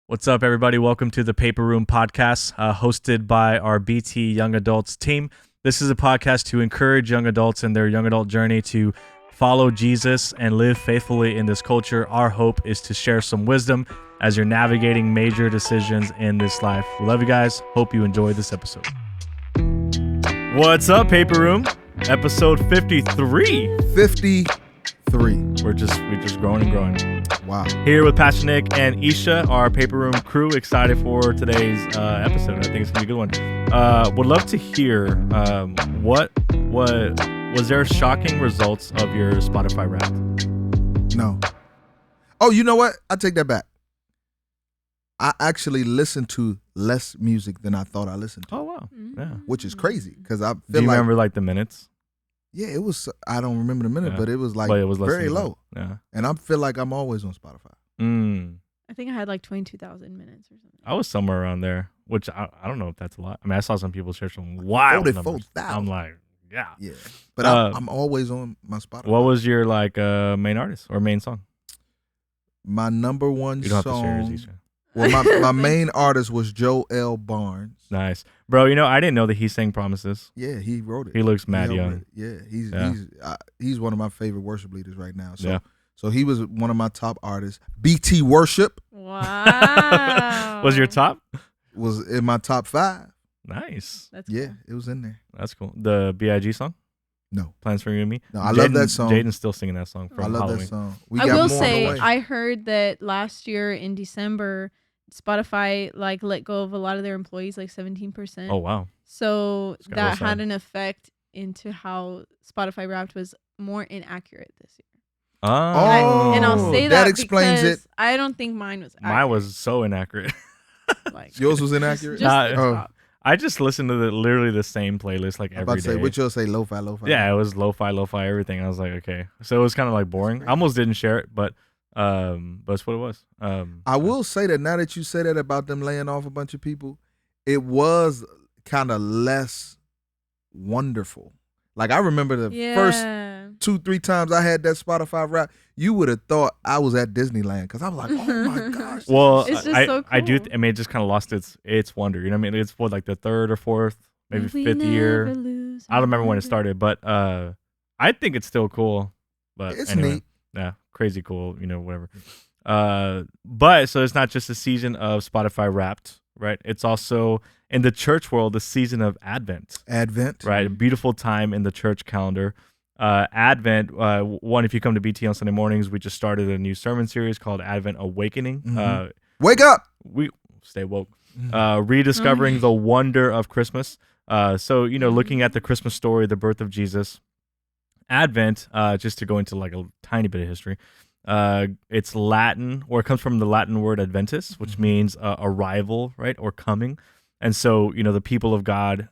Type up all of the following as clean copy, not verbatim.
What's up, everybody? Welcome to the Paper Room Podcast, hosted by our BT Young Adults team. This is a podcast to encourage young adults in their young adult journey to follow Jesus and live faithfully in this culture. Our hope is to share some wisdom as you're navigating major decisions in this life. We love you guys. Hope you enjoyed this episode. What's up, Paper Room? Episode 53. 53. We're just growing and growing. Wow. Here with Pastor Nick and Isha, our Paper Room crew, excited for today's episode. I think it's gonna be a good one. Would love to hear what was there shocking results of your Spotify Wrapped? No. Oh, you know what? I take that back. I actually listened to less music than I thought I listened to. Oh wow, yeah. Which is crazy because I feel Do you like remember like the minutes? yeah, it was. I don't remember the minute, Yeah. but it was like But it was less very than that. low, Yeah. and I feel like I'm always on Spotify. I think I had like 22,000 minutes or something. I was somewhere around there, which I don't know if that's a lot. I mean, I saw some people share some wild numbers. 44,000. I'm like, yeah. Yeah, but Uh, I'm always on my Spotify. What was your like main artist or main song? my number one You don't have to share yours, song? Isha. Well, my main artist was Joel Barnes. Nice, bro. You know, I didn't know that he sang Promises. Yeah, he wrote it. He looks mad helped young. with it. Yeah, he's one of my favorite worship leaders right now. So Yeah. so he was one of my top artists. BT Worship Wow. Was your top? was in my top 5. Nice. That's Yeah, cool. it was in there. That's cool. The B.I.G. song? No, Plans for You and Me? no, I love that song. Jaden's still singing that song from I love Halloween. that song. We I got will more on the say, way. I heard that last year in December, Spotify like let go of a lot of their employees, like 17%. Oh, wow. So It's kinda that sad. had an effect into how Spotify Wrapped was more inaccurate this year. Oh. And I'll say that that explains because it. I don't think mine was accurate. Mine was so inaccurate. like Yours was inaccurate. just Nah, the oh. top. I just listened to literally the same playlist like I'm about every to say, day. what you'll say, lo-fi. Yeah, it was lo-fi, everything. I was like, okay. So it was kind of like boring. I almost didn't share it, but that's what it was. I will say that now that you say that about them laying off a bunch of people, it was kind of less wonderful. Like I remember the first Yeah. 2-3 times I had that Spotify rap, you would have thought I was at Disneyland because I was like, oh my gosh. Well, It's just I, so I do. cool. I mean, it just kind of lost its wonder. You know what I mean? It's what, like the third or fourth, maybe We fifth year. never lose I don't remember when it another. started, but I think it's still cool. But It's anyway, neat. yeah, crazy cool. You know, whatever. But so it's not just a season of Spotify Wrapped, right? It's also in the church world the season of Advent, Advent. right? A beautiful time in the church calendar. Advent. One, if you come to BT on Sunday mornings, we just started a new sermon series called Advent Awakening. Mhm. Wake up. We stay woke. Mhm. Rediscovering the wonder of Christmas. So, you know, looking at the Christmas story, the birth of Jesus. Advent, just to go into like a tiny bit of history, it's Latin, or it comes from the Latin word Adventus, which Mhm. means arrival, right, or coming. And so, you know, the people of God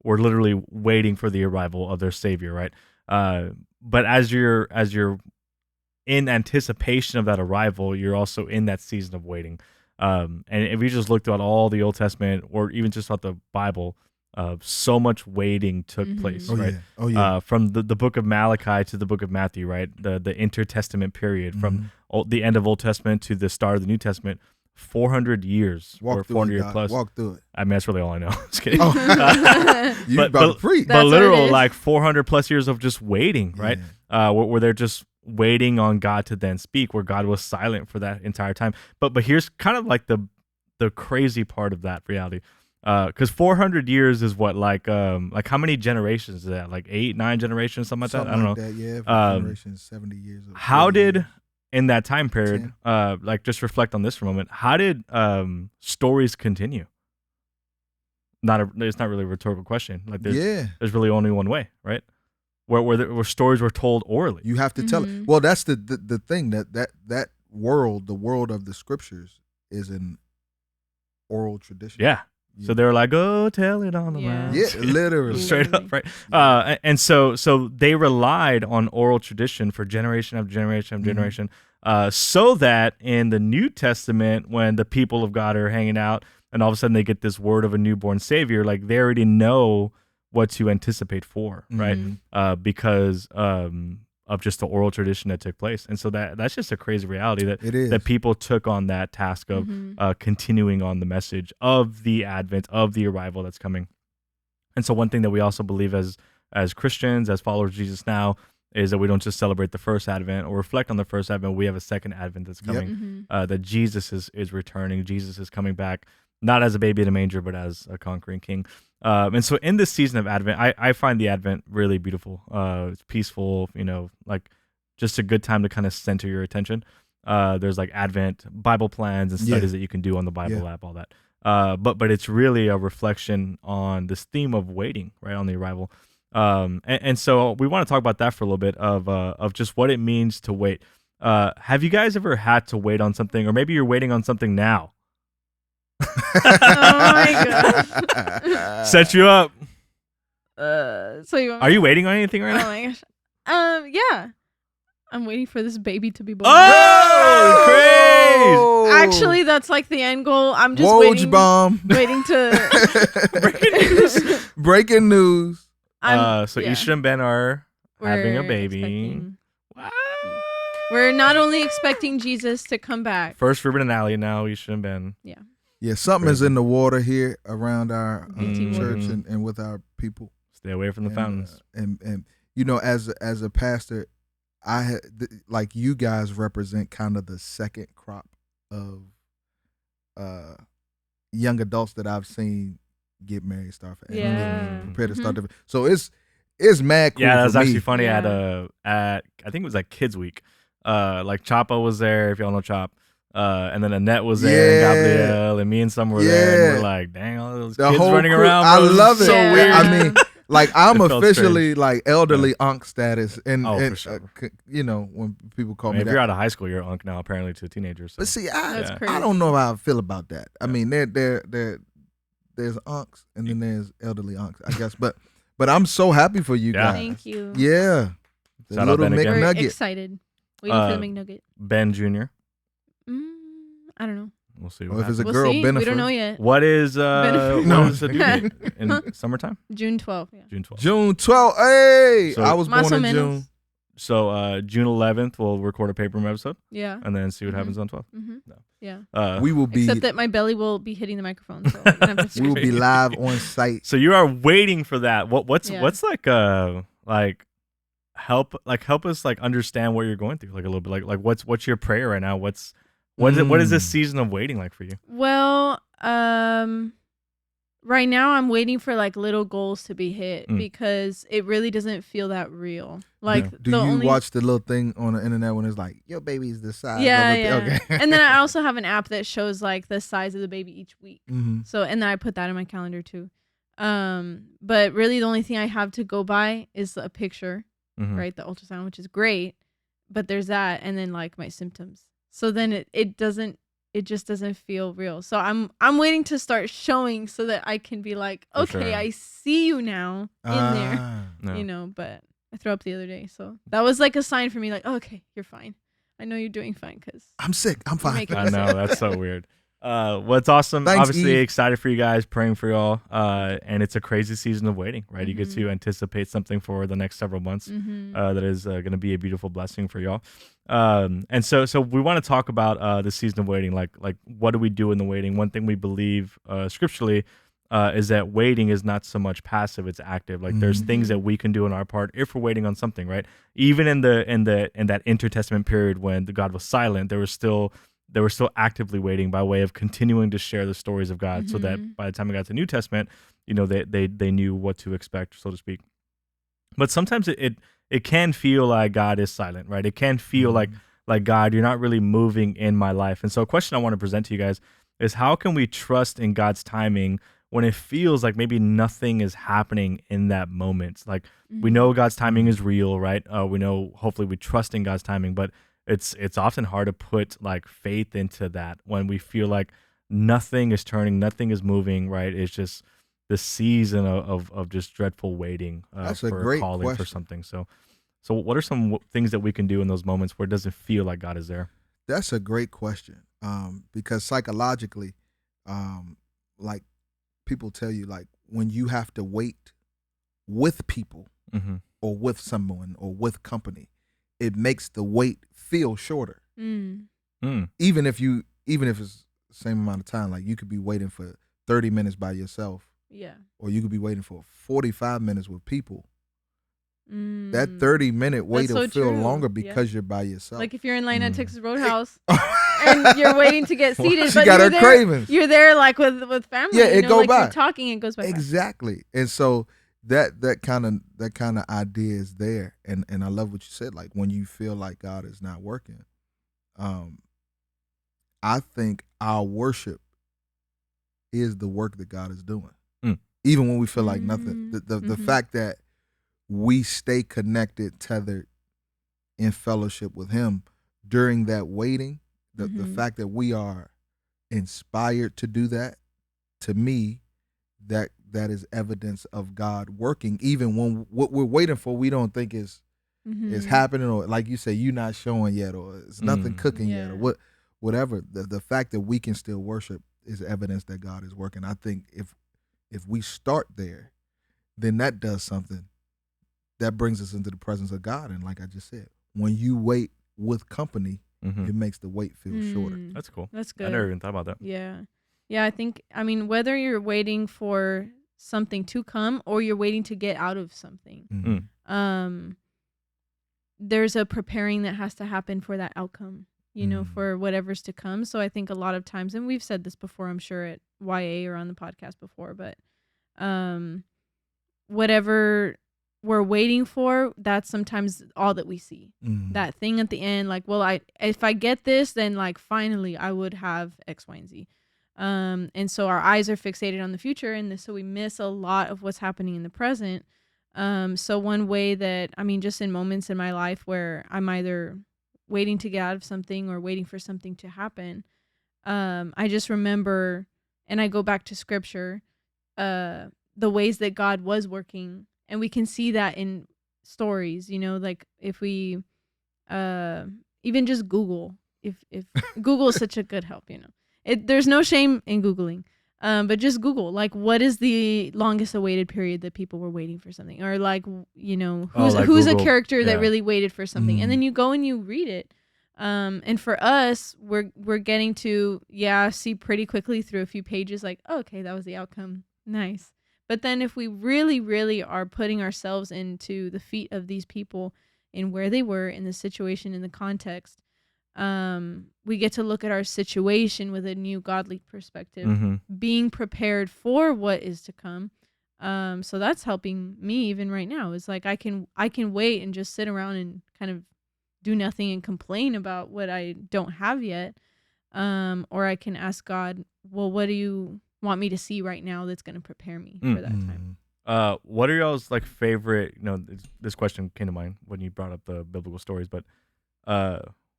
were literally waiting for the arrival of their Savior, right? But as you're in anticipation of that arrival, you're also in that season of waiting. And if you just look throughout all the Old Testament, or even just throughout the Bible, so much waiting took Mhm. place, Oh right? yeah. Oh yeah. From the book of Malachi to the book of Matthew, right? The intertestament period, from Mhm. the end of Old Testament to the start of the New Testament, 400 years or Walk through 400 it, years God. plus. Walk through it. I mean, that's really all I know. Just kidding. Oh. You But- about to preach. That's but what literal, it is. like 400 plus years of just waiting, right? Yeah. Where they're just waiting on God to then speak, where God was silent for that entire time. But here's kind of like the crazy part of that reality. Because 400 years is what, like how many generations is that? Like 8, 9 generations, something like that? I don't know. That, yeah, for generation 70 years. Or How 40 did, years. in that time period, like just reflect on this for a moment, how did stories continue? It's not really a rhetorical question. Like there's really only one way, right? Where stories were told orally. You have to tell it. Mhm. Well, that's the thing that world, the world of the scriptures, is an oral tradition. Yeah. Yeah. So they were like, "Go tell it on the Yeah. mountain." Yeah, literally. Straight up, right? And so they relied on oral tradition for generation after generation after Mhm. generation, so that in the New Testament, when the people of God are hanging out, and all of a sudden they get this word of a newborn Savior, like they already know what to anticipate for, right? Mhm. Because just the oral tradition that took place. And so that's just a crazy reality that It is. that people took on that task of continuing on the message of the advent, of the arrival that's coming. And so one thing that we also believe as Christians, as followers of Jesus now, is that we don't just celebrate the first advent or reflect on the first advent. We have a second advent that's coming, that Jesus is returning. Jesus is coming back, not as a baby in a manger, but as a conquering king. And so in this season of Advent, I find the Advent really beautiful. It's peaceful, like just a good time to kind of center your attention. There's like Advent Bible plans and studies that you can do on the Bible app, all that. But it's really a reflection on this theme of waiting, right, on the arrival. And so we want to talk about that for a little bit of just what it means to wait. Have you guys ever had to wait on something, or maybe you're waiting on something now? Oh my gosh. Set you up. So you want Are you waiting on anything right Oh now? my gosh. Yeah. I'm waiting for this baby to be born. Oh, craze! Actually, that's like the end goal. I'm just Woj bomb. waiting to. Breaking news. Breaking news. So Isha and Ben are having a We're baby. expecting- Wow. We're not only expecting Jesus to come back. First Ruben and Allie, now Isha and Ben. Yeah, something is in the water here around our BT church waters. and with our people. Stay away from the fountains. And as a pastor, I had like you guys represent kind of the second crop of young adults that I've seen get married, start families, Yeah. prepare to start. So it's mad cool. Yeah, that for was actually me. funny Yeah. at I think it was like Kids Week. Like Chapa was there, if y'all know Chop. And then Annette was there, and Gabrielle, and me and some were there, and we're like, dang, all those The kids whole running crew. around. I Bro, this is love it. So Yeah. weird. I mean, like I'm It felt officially like elderly unk status, and, for sure. when people call I mean, me if that. you're out of high school, you're unk now, apparently, to teenagers. So. But see, That's Yeah. crazy. I don't know how I feel about that. I mean, there's unks and then there's elderly unks, I guess. But I'm so happy for you Yeah. guys. Thank you. Yeah, the Shout out little Ben again. We're McNugget. excited. Waiting for the McNugget. Ben Jr. I don't know. We'll see Or what if it's a happens. We'll girl, see. Bennifer. We don't know yet. What is Benefit. No. what is the due date? In summertime? June 12th. Yeah. June 12th. June 12th. Hey, So- I was Más o born in menos. June. So June 11th, we'll record a paper room episode Yeah. and then see what Mhm. happens on 12th. Mm-hmm. Yeah. We will be Except that my belly will be hitting the microphone. So I'm gonna have to we will be scream. live on site. So you are waiting for that. What's Yeah. help us like understand what you're going through like a little bit. Like what's your prayer right now? What is this season of waiting like for you? Well, right now I'm waiting for like little goals to be hit because it really doesn't feel that real. Like Do the you only watch the little thing on the internet when it's like your baby's the size? yeah, of a yeah. Okay. And then I also have an app that shows like the size of the baby each week. hmm So and then I put that in my calendar too. But really the only thing I have to go by is a picture, Mhm. right? The ultrasound, which is great. But there's that and then like my symptoms. So then it just doesn't feel real. So I'm waiting to start showing so that I can be like, For okay, sure. I see you now in there. Ah. No. But I threw up the other day. So that was like a sign for me like, okay, you're fine. I know you're doing fine because I'm sick. I'm fine. making I know, that's so weird. What's awesome, Thanks, obviously Eve. excited for you guys, praying for y'all. And it's a crazy season of waiting, right? You get to anticipate something for the next several months. That is going to be a beautiful blessing for y'all. And so we want to talk about the season of waiting. Like what do we do in the waiting? One thing we believe scripturally is that waiting is not so much passive; it's active. Like there's things that we can do on our part if we're waiting on something, right? Even in that intertestament period when God was silent, they were still actively waiting by way of continuing to share the stories of God, so that by the time we got to the New Testament, they knew what to expect, so to speak. But sometimes it can feel like God is silent, right? It can feel like God, you're not really moving in my life. And so a question I want to present to you guys is how can we trust in God's timing when it feels like maybe nothing is happening in that moment? Like we know God's timing is real, right? We know, hopefully we trust in God's timing, but it's often hard to put like faith into that when we feel like nothing is turning, nothing is moving, right? It's just the season of just dreadful waiting That's a for great calling for question. something. So what are some things that we can do in those moments where it doesn't feel like God is there? That's a great question. Because psychologically, like people tell you, like when you have to wait with people Mm-hmm. or with someone or with company, it makes the wait feel shorter. Mm. Even if it's the same amount of time, like you could be waiting for 30 minutes by yourself, Yeah. or you could be waiting for 45 minutes with people. Mm. That 30-minute wait That's will so feel true. longer Yeah. because you're by yourself. Like if you're in line at Mm. Texas Roadhouse and you're waiting to get seated, She but got you're her there, cravings. you're there like with family. Yeah, it go like by. You're talking, it goes by. fast. Exactly. And so that kind of idea is there, and I love what you said. Like when you feel like God is not working, I think our worship is the work that God is doing. Even when we feel like nothing, the fact that we stay connected, tethered in fellowship with Him during that waiting, the fact that we are inspired to do that, to me, that is evidence of God working, even when what we're waiting for we don't think is happening, or like you say, you're not showing yet, or it's nothing cooking yet, or whatever. The fact that we can still worship is evidence that God is working. I think if we start there, then that does something that brings us into the presence of God. And like I just said, when you wait with company, it makes the wait feel shorter. That's cool. That's good. I never even thought about that. Yeah. I think, whether you're waiting for something to come or you're waiting to get out of something, there's a preparing that has to happen for that outcome, for whatever's to come. So I think a lot of times, and we've said this before, I'm sure at YA or on the podcast before, but whatever we're waiting for, that's sometimes all that we see. That thing at the end, like, well, if I get this, then like finally I would have X, Y, and Z. And so our eyes are fixated on the future, and so we miss a lot of what's happening in the present. So one way that, just in moments in my life where I'm either waiting to get out of something or waiting for something to happen, I just remember, and I go back to scripture, the ways that God was working, and we can see that in stories, like if we, even just Google, if Google is such a good help, there's no shame in Googling. But just Google, like, what is the longest awaited period that people were waiting for something? Or like, who's like a Google. character that really waited for something? And then you go and you read it. And for us, we're getting to, see pretty quickly through a few pages, like, oh, okay, that was the outcome. Nice. But then if we really, really are putting ourselves into the feet of these people and where they were in the situation, in the context, we get to look at our situation with a new godly perspective, being prepared for what is to come. So that's helping me even right now. It's like I can wait and just sit around and kind of do nothing and complain about what I don't have yet. Or I can ask God, well, what do you want me to see right now that's going to prepare me for that time? What are y'all's like favorite, this question came to mind when you brought up the biblical stories, but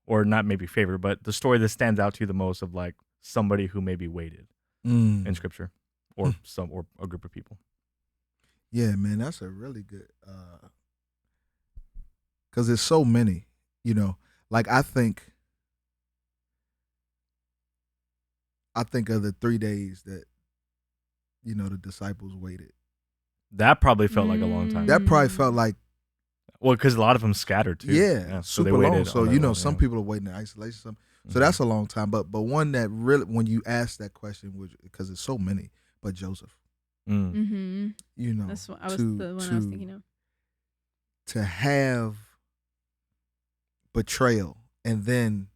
or not maybe favorite, but the story that stands out to you the most of like somebody who maybe waited in scripture, or or a group of people. Yeah, man, that's a really good, because there's so many, like I think of the 3 days that, the disciples waited. That probably felt like a long time. That probably felt like, well, because a lot of them scattered too. Yeah, so they super long. waited. So some people are waiting in isolation. So that's a long time. But one that really, when you ask that question, because it's so many, but Joseph, That's what I was the one I was thinking of. To have betrayal and then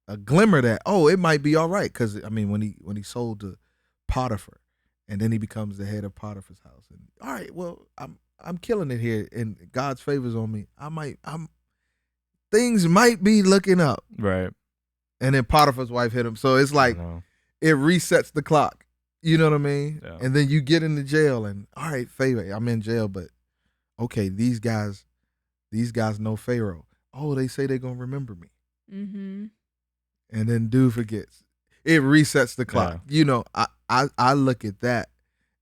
a glimmer that, oh, it might be all right, because when he sold to Potiphar, and then he becomes the head of Potiphar's house, and all right, well, I'm killing it here, and God's favors on me. Things might be looking up, right? And then Potiphar's wife hit him, so it's like it resets the clock. You know what I mean? Yeah. And then you get into jail, and all right, favor, I'm in jail, but okay, these guys know Pharaoh. Oh, they say they're gonna remember me. And then dude forgets. It resets the clock. Yeah. I look at that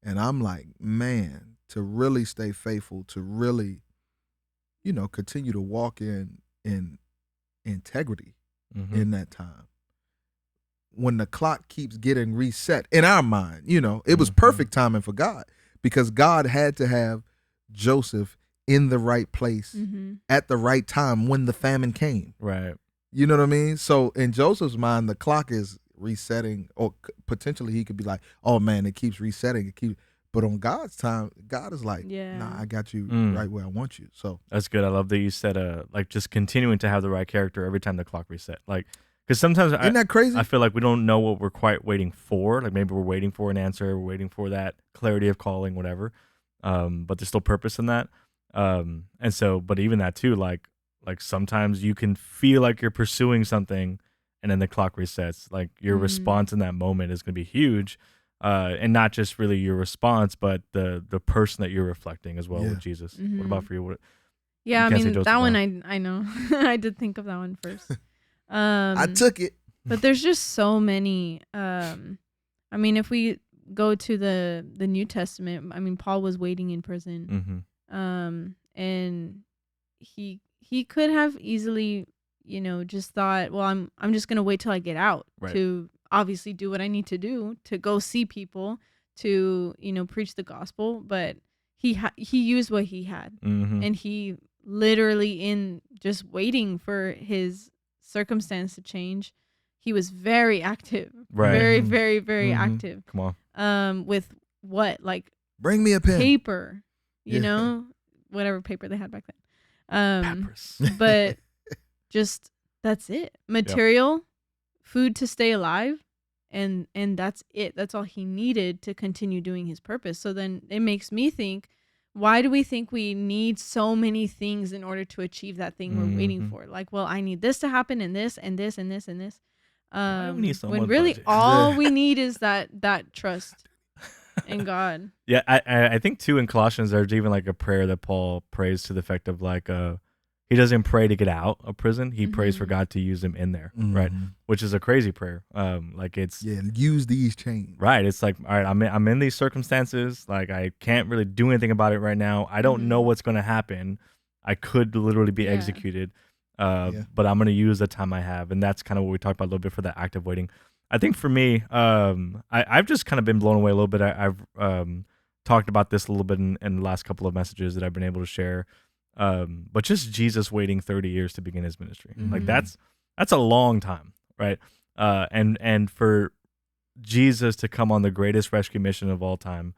and I'm like, man, to really stay faithful, to really, continue to walk in integrity in that time. When the clock keeps getting reset in our mind, it was perfect timing for God, because God had to have Joseph in the right place at the right time when the famine came. Right. You know what I mean? So in Joseph's mind, the clock is resetting, or potentially he could be like, oh man, it keeps resetting. But on God's time, God is like, nah, I got you right where I want you. So that's good. I love that you said, like just continuing to have the right character every time the clock reset. Like, because sometimes isn't that crazy? I feel like we don't know what we're quite waiting for. Like maybe we're waiting for an answer, we're waiting for that clarity of calling, whatever. But there's still purpose in that. And so, but even that too, like sometimes you can feel like you're pursuing something, and then the clock resets. Like your response in that moment is going to be huge. And not just really your response, but the person that you're reflecting as well with Jesus. What about for you? I mean, that one I know. I did think of that one first. I took it. But there's just so many. I mean, if we go to the New Testament, I mean, Paul was waiting in prison. And he could have easily, just thought, well, I'm just gonna wait till I get out to obviously do what I need to do to go see people, to preach the gospel. But he used what he had, and he literally, in just waiting for his circumstance to change, he was very active, very very very active. Come on. With what, like, bring me a pen, paper, whatever paper they had back then. Peppers. But just that's it, material. Food to stay alive, and that's it. That's all he needed to continue doing his purpose. So then it makes me think, why do we think we need so many things in order to achieve that thing we're waiting for? Like, well, I need this to happen, and this and this and this and this. When really all we need is that trust in God. Yeah, I think too in Colossians there's even like a prayer that Paul prays to the effect of like he doesn't pray to get out of prison. He prays for God to use him in there, right? Which is a crazy prayer. Like it's use these chains. Right. It's like, all right, I'm in these circumstances. Like I can't really do anything about it right now. I don't know what's going to happen. I could literally be executed. But I'm going to use the time I have, and that's kind of what we talked about a little bit for the active waiting. I think for me, I've just kind of been blown away a little bit. I've talked about this a little bit in the last couple of messages that I've been able to share. But just Jesus waiting 30 years to begin his ministry, like that's a long time, right? And for Jesus to come on the greatest rescue mission of all time,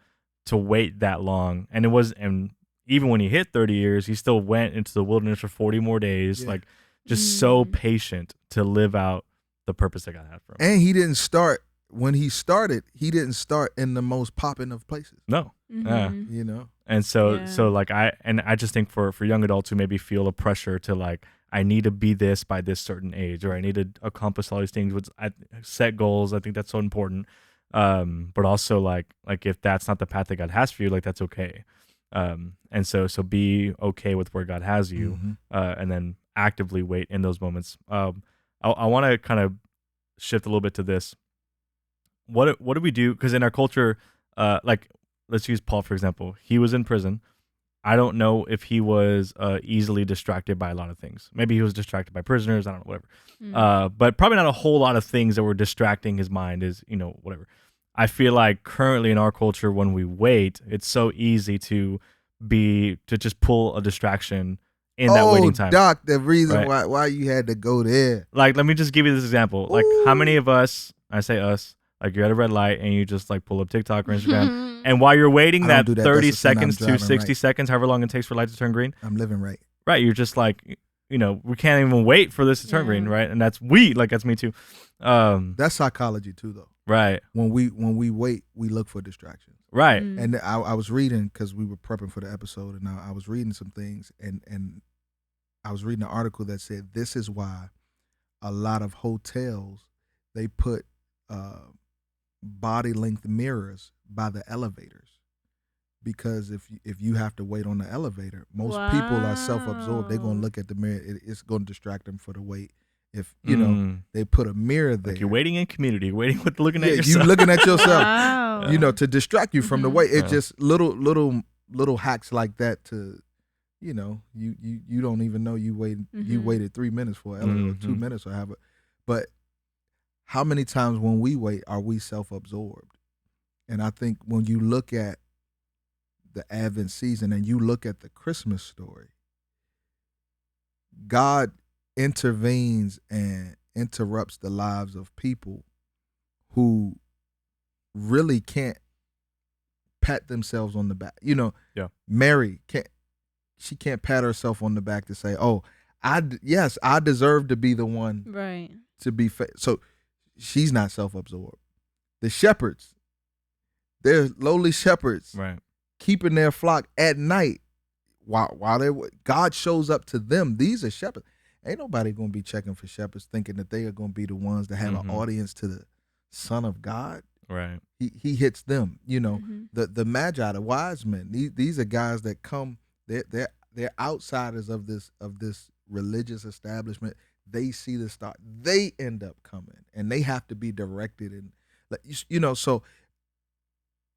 to wait that long, and even when he hit 30 years, he still went into the wilderness for 40 more days, like just so patient to live out the purpose that God had for him. And he didn't start when he started. He didn't start in the most popping of places. No, And so like I just think for young adults who maybe feel a pressure to like, I need to be this by this certain age, or I need to accomplish all these things, which I set goals. I think that's so important. But also like if that's not the path that God has for you, like that's okay. And so be okay with where God has you, and then actively wait in those moments. I want to kind of shift a little bit to this. What do we do? Because in our culture, like let's use Paul for example. He was in prison. I don't know if he was easily distracted by a lot of things. Maybe he was distracted by prisoners. I don't know, whatever. But probably not a whole lot of things that were distracting his mind. Whatever. I feel like currently in our culture, when we wait, it's so easy to just pull a distraction in that waiting time. Doc, the reason why you had to go there. Like, let me just give you this example. Like, how many of us, I say us, like you're at a red light and you just like pull up TikTok or Instagram, and while you're waiting that 30 seconds to 60 seconds, however long it takes for light to turn green, I'm living right. Right, you're just like, we can't even wait for this to turn green, right? And that's me too. That's psychology too, though. Right. When we wait, we look for distractions. Right. And I was reading, because we were prepping for the episode, and I was reading some things, and I was reading an article that said this is why a lot of hotels, they put body length mirrors by the elevators, because if you have to wait on the elevator, most people are self-absorbed. They're gonna look at the mirror. It's gonna distract them for the wait. If they put a mirror there, like you're waiting in community, you're waiting with looking at yourself. You looking at yourself, to distract you from the wait. It's just little hacks like that to, you don't even know you waited. You waited 3 minutes for an elevator, 2 minutes, or have it. But how many times when we wait are we self-absorbed? And I think when you look at the Advent season and you look at the Christmas story, God intervenes and interrupts the lives of people who really can't pat themselves on the back. You know, Mary can't pat herself on the back to say, "Oh, I deserve to be the one right to be so she's not self-absorbed. The shepherds, they're lowly shepherds, right, keeping their flock at night while God shows up to them. These are shepherds. Ain't nobody gonna be checking for shepherds thinking that they are gonna be the ones that have an audience to the Son of God. Right. He hits them. You know, the Magi, the wise men. These are guys that come. They're outsiders of this religious establishment. They see the star. They end up coming, and they have to be directed. And you know, so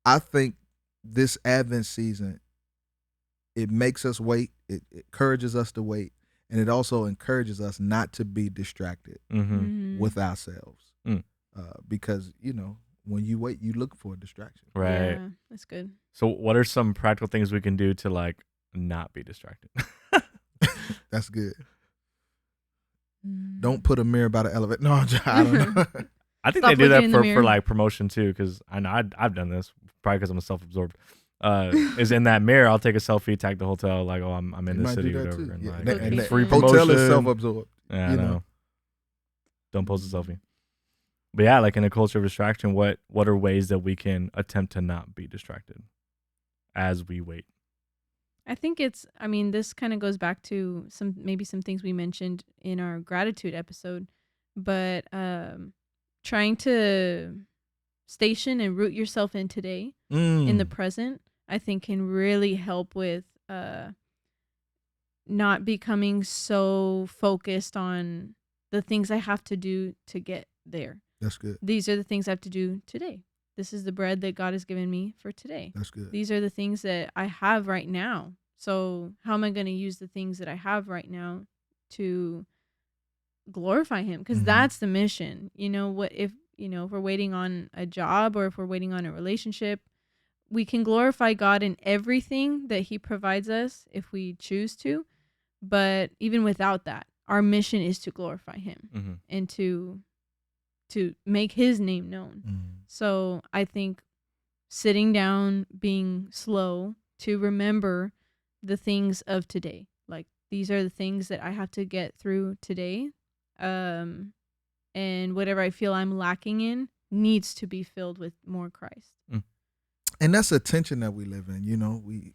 I think this Advent season, it makes us wait. It encourages us to wait, and it also encourages us not to be distracted with ourselves, because you know, when you wait, you look for a distraction. Right. Yeah, that's good. So, what are some practical things we can do to like not be distracted? That's good. Don't put a mirror by the elevator. No, I don't know. I think Stop they do that looking in the for mirror. like promotion too, because I know I've done this probably because I'm self-absorbed. Is in that mirror, I'll take a selfie, tag the hotel, like, oh, I'm in You this might city, do or that whatever, too. and Yeah, like and free that- promotion. Hotel is self-absorbed. Yeah, I you know. know. Don't post a selfie. But yeah, like in a culture of distraction, what are ways that we can attempt to not be distracted as we wait? I think this kind of goes back to some things we mentioned in our gratitude episode, but trying to station and root yourself in today, in the present, I think can really help with not becoming so focused on the things I have to do to get there. That's good. These are the things I have to do today. This is the bread that God has given me for today. That's good. These are the things that I have right now. So how am I going to use the things that I have right now to glorify him? Because that's the mission. You know, what if we're waiting on a job or if we're waiting on a relationship, we can glorify God in everything that he provides us if we choose to. But even without that, our mission is to glorify him and to make his name known. So I think sitting down, being slow to remember the things of today. Like, these are the things that I have to get through today. And whatever I feel I'm lacking in needs to be filled with more Christ. And that's a tension that we live in, you know. We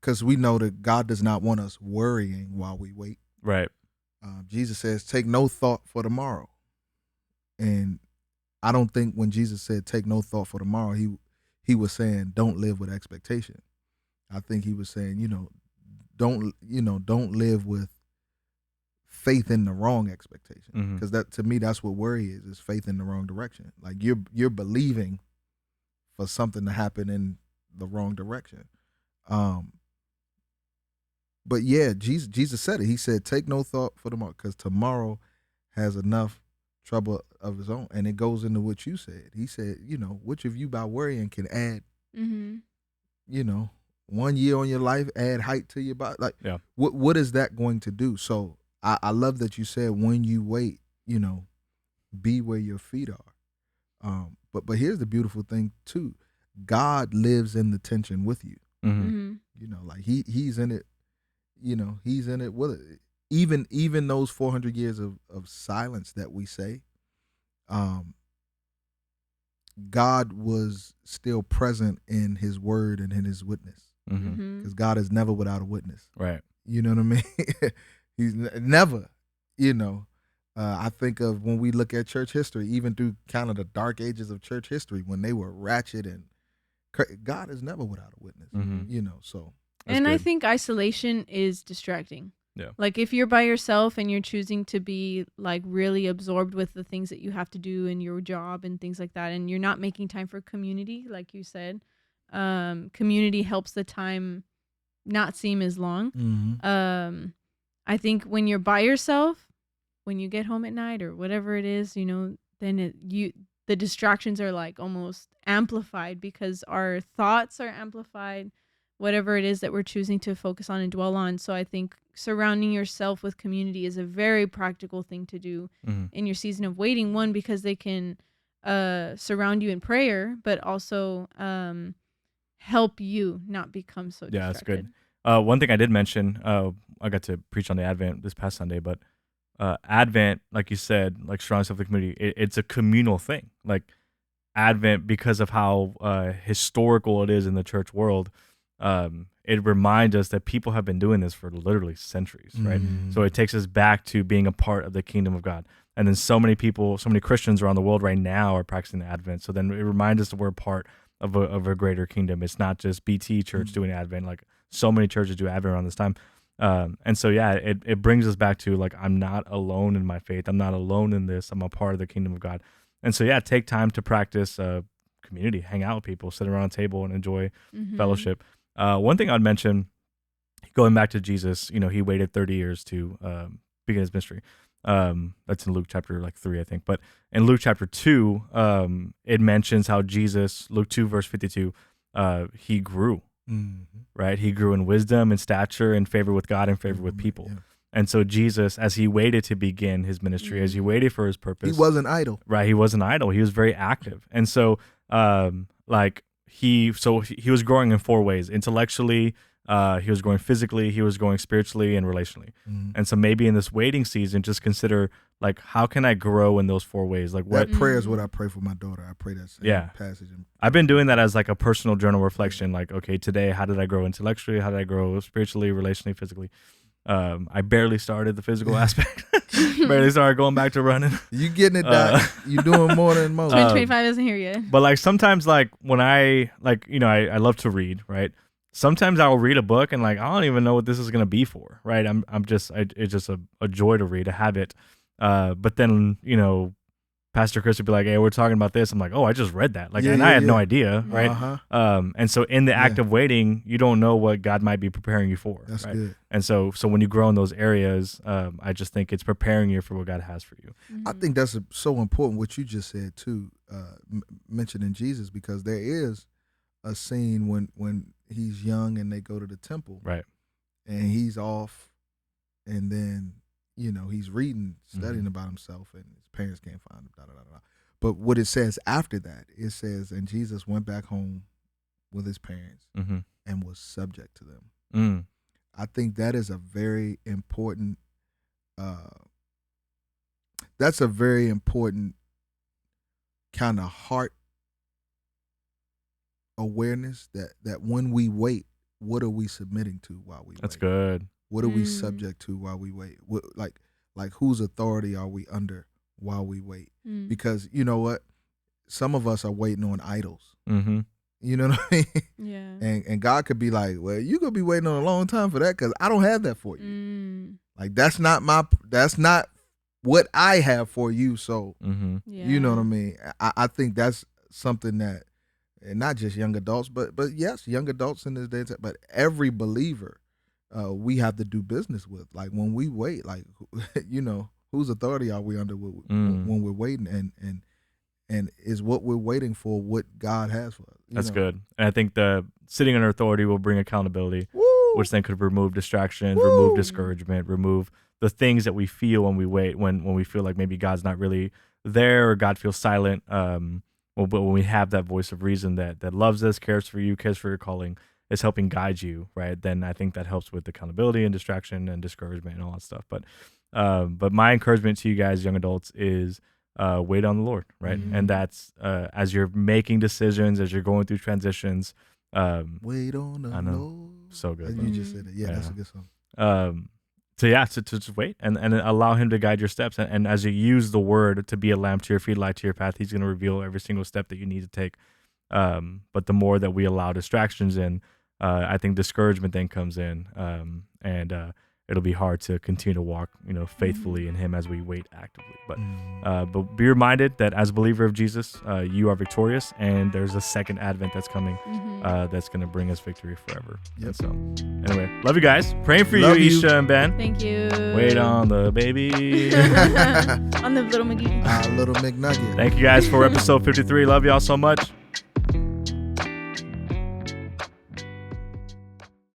because we know that God does not want us worrying while we wait. Right. Jesus says, take no thought for tomorrow. And I don't think when Jesus said take no thought for tomorrow, he was saying don't live with expectation. I think he was saying, don't live with faith in the wrong expectation. Because that, to me, that's what worry is faith in the wrong direction. Like you're believing for something to happen in the wrong direction. But yeah, Jesus said it. He said, take no thought for tomorrow, because tomorrow has enough trouble of his own. And it goes into what you said. He said, which of you by worrying can add, 1 year on your life, add height to your body? Like, yeah. What is that going to do? So I love that you said when you wait, be where your feet are. But here's the beautiful thing too. God lives in the tension with you. Like he's in it. He's in it with it. Even those 400 years of silence that we say, God was still present in his word and in his witness. Because God is never without a witness. Right. You know what I mean? He's never, I think of when we look at church history, even through kind of the dark ages of church history, when they were ratchet and God is never without a witness, so. That's and good. I think isolation is distracting. Yeah. Like if you're by yourself and you're choosing to be like really absorbed with the things that you have to do in your job and things like that, and you're not making time for community, like you said, community helps the time not seem as long. I think when you're by yourself, when you get home at night or whatever it is, then the distractions are like almost amplified because our thoughts are amplified, whatever it is that we're choosing to focus on and dwell on. So I think surrounding yourself with community is a very practical thing to do in your season of waiting. One, because they can surround you in prayer, but also help you not become so distracted. Yeah, that's good. One thing I did mention, I got to preach on the Advent this past Sunday, but Advent, like you said, like surround yourself with the community, it's a communal thing. Like Advent, because of how historical it is in the church world, it reminds us that people have been doing this for literally centuries, right? So it takes us back to being a part of the kingdom of God. And then so many people, so many Christians around the world right now are practicing Advent. So then it reminds us that we're part of a greater kingdom. It's not just BT Church doing Advent. Like so many churches do Advent around this time. And so, yeah, it brings us back to like, I'm not alone in my faith. I'm not alone in this. I'm a part of the kingdom of God. And so, yeah, take time to practice community, hang out with people, sit around a table and enjoy fellowship. One thing I'd mention, going back to Jesus, he waited 30 years to begin his ministry. That's in Luke chapter 3, I think. But in Luke chapter 2, it mentions how Jesus, Luke 2, verse 52, he grew, right? He grew in wisdom and stature and favor with God and favor with people. Yeah. And so Jesus, as he waited to begin his ministry, as he waited for his purpose. He wasn't idle. Right, he wasn't idle. He was very active. And so, he was growing in 4 ways. Intellectually, he was growing physically, he was growing spiritually and relationally. And so maybe in this waiting season, just consider, like, how can I grow in those 4 ways? Like, what prayer is what I pray for my daughter. I pray that same passage. I've been doing that as like a personal journal reflection. Like, okay, today, how did I grow intellectually? How did I grow spiritually, relationally, physically? I barely started the physical aspect. Barely started going back to running. You getting it done. You doing more than most. 2025 isn't here yet. But like sometimes, like when I I love to read, right? Sometimes I'll read a book and like I don't even know what this is gonna be for, right? It's just a joy to read, a habit. But then Pastor Chris would be like, "Hey, we're talking about this." I'm like, "Oh, I just read that." Like, I had no idea, right? And so in the act of waiting, you don't know what God might be preparing you for. That's right? good. And so when you grow in those areas, I just think it's preparing you for what God has for you. I think that's so important what you just said too, mentioning Jesus, because there is a scene when he's young and they go to the temple, right? And he's off, and then he's reading, studying about himself, and his parents can't find him. But what it says after that, it says, and Jesus went back home with his parents and was subject to them. I think that is a very important. That's a very important kind of heart awareness that when we wait, what are we submitting to while we wait? That's good. What are we subject to while we wait? Like whose authority are we under while we wait? Because you know what? Some of us are waiting on idols. You know what I mean? Yeah. And God could be like, well, you could be waiting on a long time for that because I don't have that for you. Like that's not what I have for you. So you know what I mean? I think that's something that, and not just young adults, but yes, young adults in this day, but every believer we have to do business with. Like when we wait, like whose authority are we under when we're waiting, and is what we're waiting for what God has for us? That's good. And I think the sitting under authority will bring accountability, which then could remove distractions, remove discouragement, remove the things that we feel when we wait, when we feel like maybe God's not really there or God feels silent. But when we have that voice of reason that loves us, cares for you, cares for your calling, is helping guide you, right? Then I think that helps with accountability and distraction and discouragement and all that stuff. But my encouragement to you guys, young adults, is wait on the Lord, right? And that's as you're making decisions, as you're going through transitions. Wait on the Lord. So good. You just said it. Yeah, that's a good song. So yeah, to just wait and allow him to guide your steps. And as you use the word to be a lamp to your feet, light to your path, he's going to reveal every single step that you need to take. But the more that we allow distractions in, I think discouragement then comes in. And it'll be hard to continue to walk, faithfully in Him as we wait actively. But be reminded that as a believer of Jesus, you are victorious, and there's a second advent that's coming, that's going to bring us victory forever. Yep. So anyway, love you guys. Praying for Love you, you. Isha and Ben. Thank you. Wait on the baby. On the little McGee. Little McNugget. Thank you guys for episode 53. Love y'all so much.